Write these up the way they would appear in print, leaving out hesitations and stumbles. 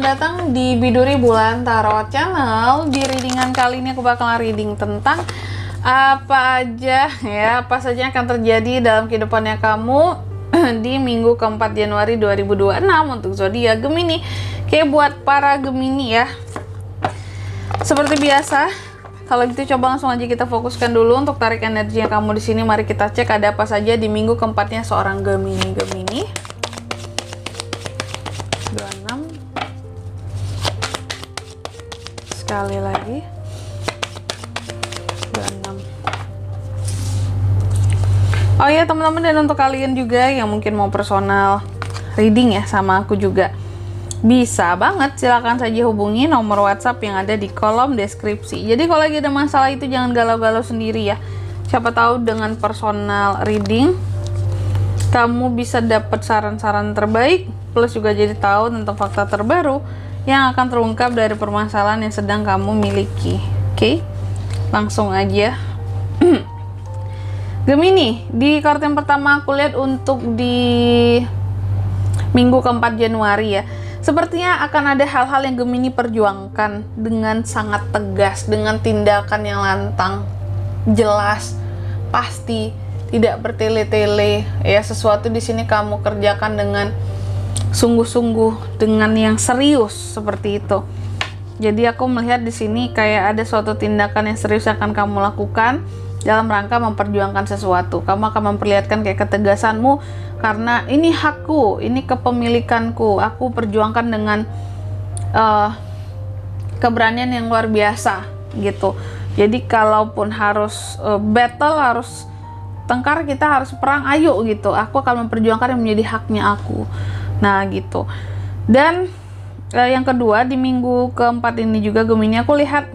selamat datang di Biduri Bulan Tarot Channel. Di readingan kali ini aku bakalan reading tentang apa aja ya, apa saja yang akan terjadi dalam kehidupannya kamu di minggu keempat Januari 2026 untuk zodiak Gemini. Kayak buat para Gemini ya. Seperti biasa, kalau gitu coba langsung aja kita fokuskan dulu untuk tarik energinya kamu di sini. Mari kita cek ada apa saja di minggu keempatnya seorang Gemini. 26 sekali lagi 26. Oh ya teman-teman, dan untuk kalian juga yang mungkin mau personal reading ya sama aku juga, bisa banget, silahkan saja hubungi nomor WhatsApp yang ada di kolom deskripsi. Jadi kalau lagi ada masalah itu jangan galau-galau sendiri ya. Siapa tahu dengan personal reading kamu bisa dapat saran-saran terbaik, plus juga jadi tahu tentang fakta terbaru yang akan terungkap dari permasalahan yang sedang kamu miliki. Oke, langsung aja. Gemini, di kartu yang pertama aku lihat untuk di minggu keempat Januari ya, sepertinya akan ada hal-hal yang Gemini perjuangkan dengan sangat tegas, dengan tindakan yang lantang, jelas, pasti, tidak bertele-tele ya. Sesuatu di sini kamu kerjakan dengan sungguh-sungguh, dengan yang serius seperti itu. Jadi aku melihat di sini kayak ada suatu tindakan yang serius yang akan kamu lakukan dalam rangka memperjuangkan sesuatu. Kamu akan memperlihatkan kayak ketegasanmu karena ini hakku, ini kepemilikanku. Aku perjuangkan dengan keberanian yang luar biasa gitu. Jadi kalaupun harus battle, harus tengkar, kita harus perang, ayo gitu. Aku akan memperjuangkan yang menjadi haknya aku. Nah gitu. Dan yang kedua di minggu keempat ini juga Gemini, aku lihat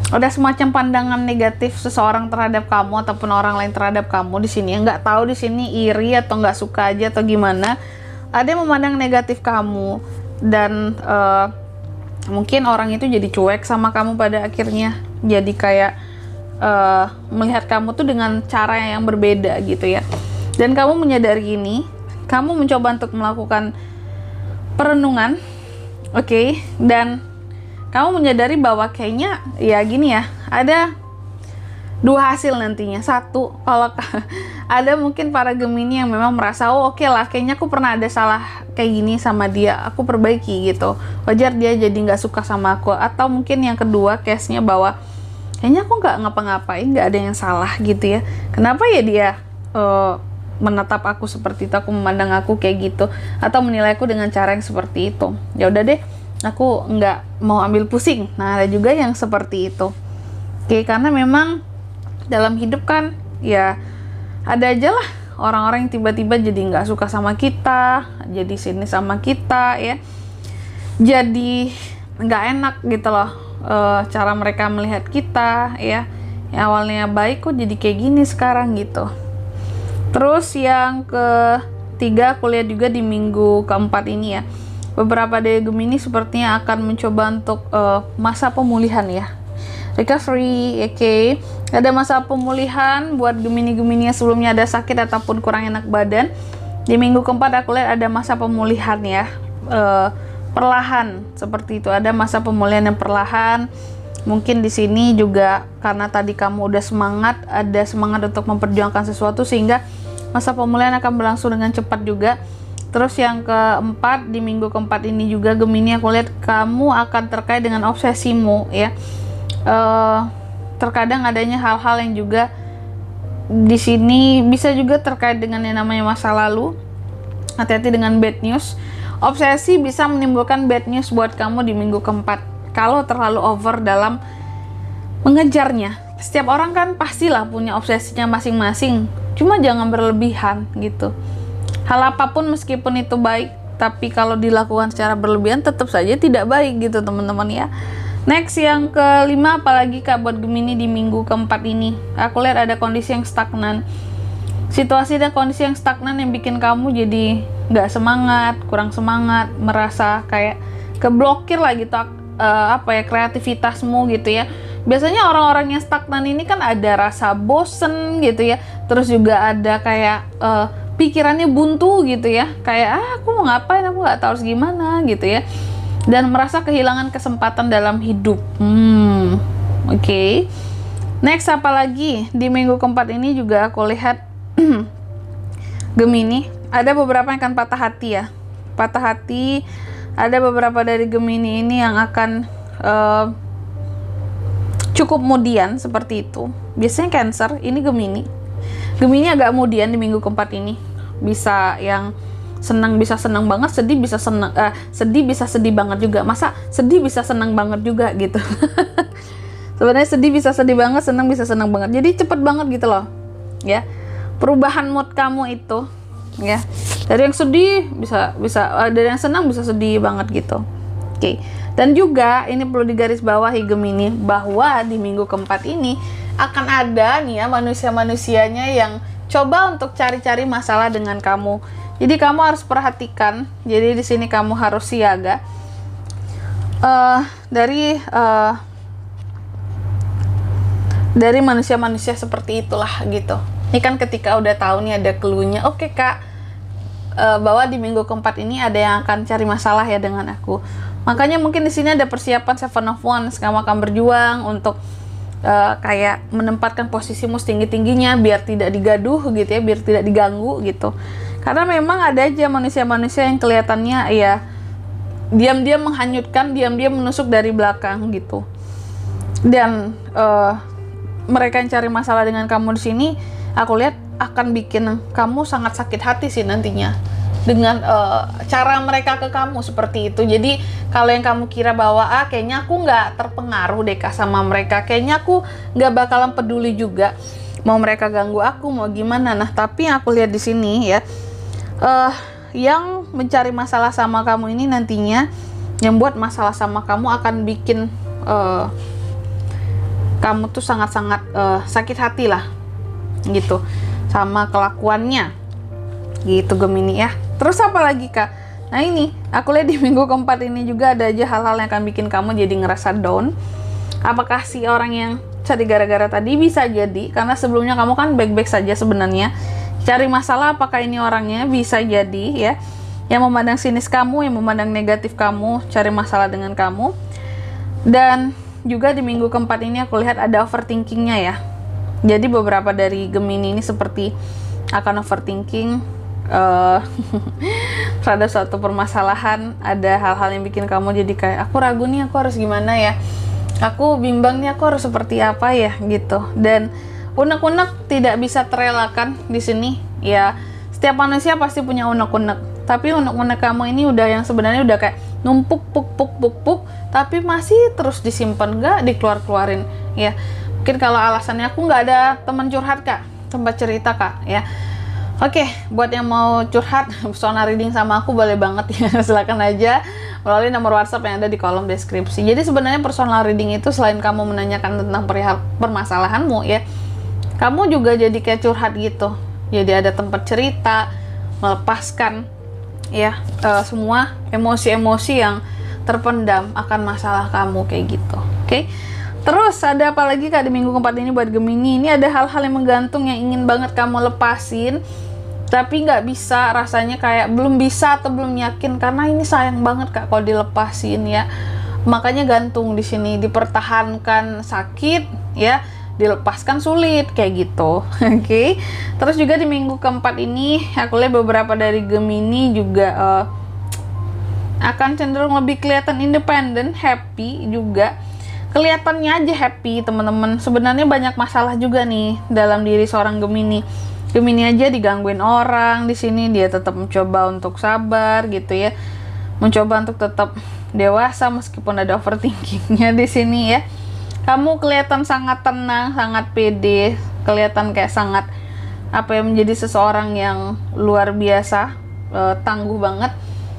ada semacam pandangan negatif seseorang terhadap kamu ataupun orang lain terhadap kamu di sini. Nggak tahu di sini iri atau nggak suka aja atau gimana. Ada yang memandang negatif kamu dan mungkin orang itu jadi cuek sama kamu pada akhirnya. Jadi kayak melihat kamu tuh dengan cara yang berbeda gitu ya. Dan kamu menyadari ini, kamu mencoba untuk melakukan perenungan, oke, dan kamu menyadari bahwa kayaknya ya gini ya, ada dua hasil nantinya. Satu, kalau ada mungkin para Gemini yang memang merasa oh oke lah, kayaknya aku pernah ada salah kayak gini sama dia, aku perbaiki gitu, wajar dia jadi nggak suka sama aku. Atau mungkin yang kedua case-nya bahwa kayaknya aku nggak ngapa-ngapain, nggak ada yang salah gitu ya, kenapa ya dia menatap aku seperti itu, aku memandang aku kayak gitu, atau menilai aku dengan cara yang seperti itu. Ya udah deh, aku nggak mau ambil pusing. Nah ada juga yang seperti itu. Oke, karena memang dalam hidup kan ya ada aja lah orang-orang yang tiba-tiba jadi nggak suka sama kita, jadi sini sama kita ya, jadi nggak enak gitu loh. Cara mereka melihat kita ya, yang awalnya baik kok jadi kayak gini sekarang gitu. Terus yang ketiga aku lihat juga di minggu keempat ini ya, beberapa dari Gemini sepertinya akan mencoba untuk masa pemulihan ya, recovery. Oke, ada masa pemulihan buat Gemini-Gemini yang sebelumnya ada sakit ataupun kurang enak badan. Di minggu keempat aku lihat ada masa pemulihan ya, perlahan seperti itu. Ada masa pemulihan yang perlahan. Mungkin di sini juga karena tadi kamu udah semangat, ada semangat untuk memperjuangkan sesuatu sehingga masa pemulihan akan berlangsung dengan cepat juga. Terus yang keempat di minggu keempat ini juga Gemini, aku lihat kamu akan terkait dengan obsesimu ya. Terkadang adanya hal-hal yang juga di sini bisa juga terkait dengan yang namanya masa lalu. Hati-hati dengan bad news. Obsesi bisa menimbulkan bad news buat kamu di minggu keempat kalau terlalu over dalam mengejarnya. Setiap orang kan pastilah punya obsesinya masing-masing, cuma jangan berlebihan gitu. Hal apapun meskipun itu baik, tapi kalau dilakukan secara berlebihan tetap saja tidak baik gitu teman-teman ya. Next yang kelima, apalagi Kak buat Gemini di minggu keempat ini, aku lihat ada kondisi yang stagnan. Situasi dan kondisi yang stagnan yang bikin kamu jadi nggak semangat, kurang semangat, merasa kayak keblokir lah gitu, kreativitasmu gitu ya. Biasanya orang-orang yang stagnan ini kan ada rasa bosen gitu ya, terus juga ada kayak pikirannya buntu gitu ya, kayak aku mau ngapain, aku nggak tahu harus gimana gitu ya, dan merasa kehilangan kesempatan dalam hidup. Oke. Next, apa lagi di minggu keempat ini juga aku lihat Gemini, ada beberapa yang akan patah hati ya. Patah hati, ada beberapa dari Gemini ini yang akan cukup kemudian seperti itu. Biasanya Cancer, ini Gemini. Gemini agak kemudian di minggu keempat ini. Bisa yang senang bisa senang banget, sedih bisa senang, sedih bisa sedih banget juga. Masa sedih bisa senang banget juga gitu. Sebenarnya sedih bisa sedih banget, senang bisa senang banget. Jadi cepet banget gitu loh, ya. Perubahan mood kamu itu, ya. Dari yang sedih dari yang senang bisa sedih banget gitu. Oke. Dan juga ini perlu digarisbawahi Gemini, bahwa di minggu keempat ini akan ada nih ya manusia-manusianya yang coba untuk cari-cari masalah dengan kamu. Jadi kamu harus perhatikan. Jadi di sini kamu harus siaga. Dari manusia-manusia seperti itulah gitu. Ini kan ketika udah tahu nih ada clue-nya, oke Kak, bahwa di minggu keempat ini ada yang akan cari masalah ya dengan aku. Makanya mungkin di sini ada persiapan Seven of Wands, kamu akan berjuang untuk kayak menempatkan posisimu setinggi-tingginya biar tidak digaduh gitu ya, biar tidak diganggu gitu. Karena memang ada aja manusia-manusia yang kelihatannya ya diam-diam menghanyutkan, diam-diam menusuk dari belakang gitu. Dan mereka yang cari masalah dengan kamu di sini, aku lihat akan bikin kamu sangat sakit hati sih nantinya dengan cara mereka ke kamu seperti itu. Jadi kalau yang kamu kira bahwa kayaknya aku nggak terpengaruh deh Kak sama mereka, kayaknya aku nggak bakalan peduli juga mau mereka ganggu aku mau gimana. Nah tapi yang aku lihat di sini ya, yang mencari masalah sama kamu ini nantinya, yang buat masalah sama kamu akan bikin kamu tuh sangat-sangat sakit hati lah gitu sama kelakuannya gitu Gemini ya. Terus apa lagi Kak? Nah ini aku lihat di minggu keempat ini juga ada aja hal-hal yang akan bikin kamu jadi ngerasa down. Apakah si orang yang cari gara-gara tadi? Bisa jadi karena sebelumnya kamu kan baik-baik saja sebenarnya. Cari masalah, apakah ini orangnya? Bisa jadi ya, yang memandang sinis kamu, yang memandang negatif kamu, cari masalah dengan kamu. Dan juga di minggu keempat ini aku lihat ada overthinkingnya ya. Jadi beberapa dari Gemini ini seperti akan overthinking terhadap suatu permasalahan. Ada hal-hal yang bikin kamu jadi kayak, aku ragu nih, aku harus gimana ya, aku bimbang nih, aku harus seperti apa ya gitu. Dan unek-unek tidak bisa terelakkan di sini ya. Setiap manusia pasti punya unek-unek, tapi unek-unek kamu ini udah yang sebenarnya udah kayak numpuk puk tapi masih terus disimpan, nggak dikeluar-keluarin ya. Mungkin kalau alasannya aku nggak ada teman curhat Kak, tempat cerita Kak ya. Oke, buat yang mau curhat personal reading sama aku boleh banget ya, silakan aja melalui nomor WhatsApp yang ada di kolom deskripsi. Jadi sebenarnya personal reading itu selain kamu menanyakan tentang perihal permasalahanmu ya, kamu juga jadi kayak curhat gitu. Jadi ada tempat cerita, melepaskan ya semua emosi-emosi yang terpendam akan masalah kamu kayak gitu. Oke. Terus ada apa lagi Kak di minggu keempat ini buat Gemini? Ini ada hal-hal yang menggantung yang ingin banget kamu lepasin, tapi nggak bisa, rasanya kayak belum bisa atau belum yakin karena ini sayang banget Kak kalau dilepasin ya. Makanya gantung di sini, dipertahankan sakit ya, dilepaskan sulit kayak gitu. Oke. Terus juga di minggu keempat ini aku lihat beberapa dari Gemini juga akan cenderung lebih kelihatan independen, happy juga. Kelihatannya aja happy teman-teman. Sebenarnya banyak masalah juga nih dalam diri seorang Gemini. Gemini aja digangguin orang di sini, dia tetap mencoba untuk sabar gitu ya. Mencoba untuk tetap dewasa meskipun ada overthinkingnya di sini ya. Kamu kelihatan sangat tenang, sangat pede, kelihatan kayak sangat menjadi seseorang yang luar biasa, tangguh banget.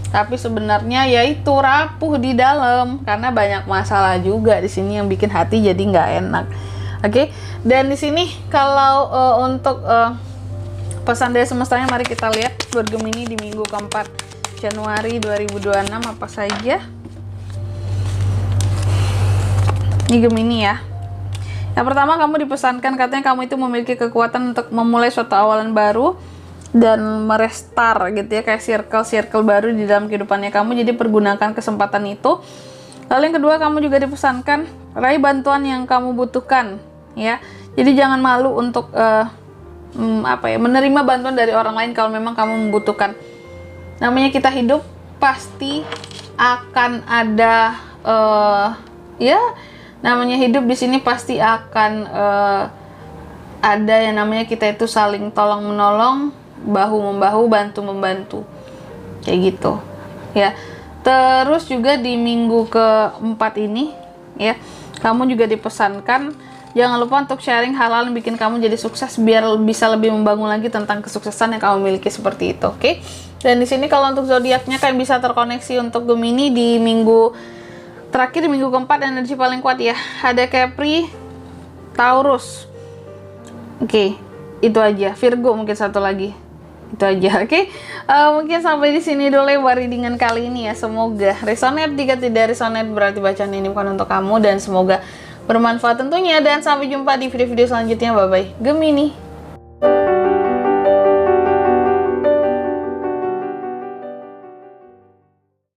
Tapi sebenarnya ya itu rapuh di dalam karena banyak masalah juga di sini yang bikin hati jadi nggak enak. Oke. Dan di sini kalau untuk pesan dari semestanya, mari kita lihat buat Gemini di minggu keempat Januari 2026 apa saja. Ini Gemini ya. Yang pertama, kamu dipesankan katanya kamu itu memiliki kekuatan untuk memulai suatu awalan baru. dan merestar gitu ya, kayak circle baru di dalam kehidupannya kamu. Jadi pergunakan kesempatan itu. Lalu yang kedua, kamu juga dipesankan raih bantuan yang kamu butuhkan ya. Jadi jangan malu untuk menerima bantuan dari orang lain kalau memang kamu membutuhkan. Namanya kita hidup, pasti akan ada namanya hidup di sini pasti akan ada yang namanya kita itu saling tolong menolong, bahu membahu, bantu membantu, kayak gitu ya. Terus juga di minggu keempat ini ya, kamu juga dipesankan jangan lupa untuk sharing hal-hal yang bikin kamu jadi sukses, biar bisa lebih membangun lagi tentang kesuksesan yang kamu miliki seperti itu. Oke. Dan di sini kalau untuk zodiaknya kalian bisa terkoneksi untuk Gemini di minggu terakhir, di minggu keempat, energi paling kuat ya. Ada Capri, Taurus. Oke, itu aja. Virgo mungkin satu lagi. Itu aja, oke. Mungkin sampai di sini dulu ya readingan kali ini ya. Semoga resonate. Jika tidak resonate berarti bacaan ini bukan untuk kamu, dan semoga bermanfaat tentunya. Dan sampai jumpa di video-video selanjutnya. Bye bye, Gemini.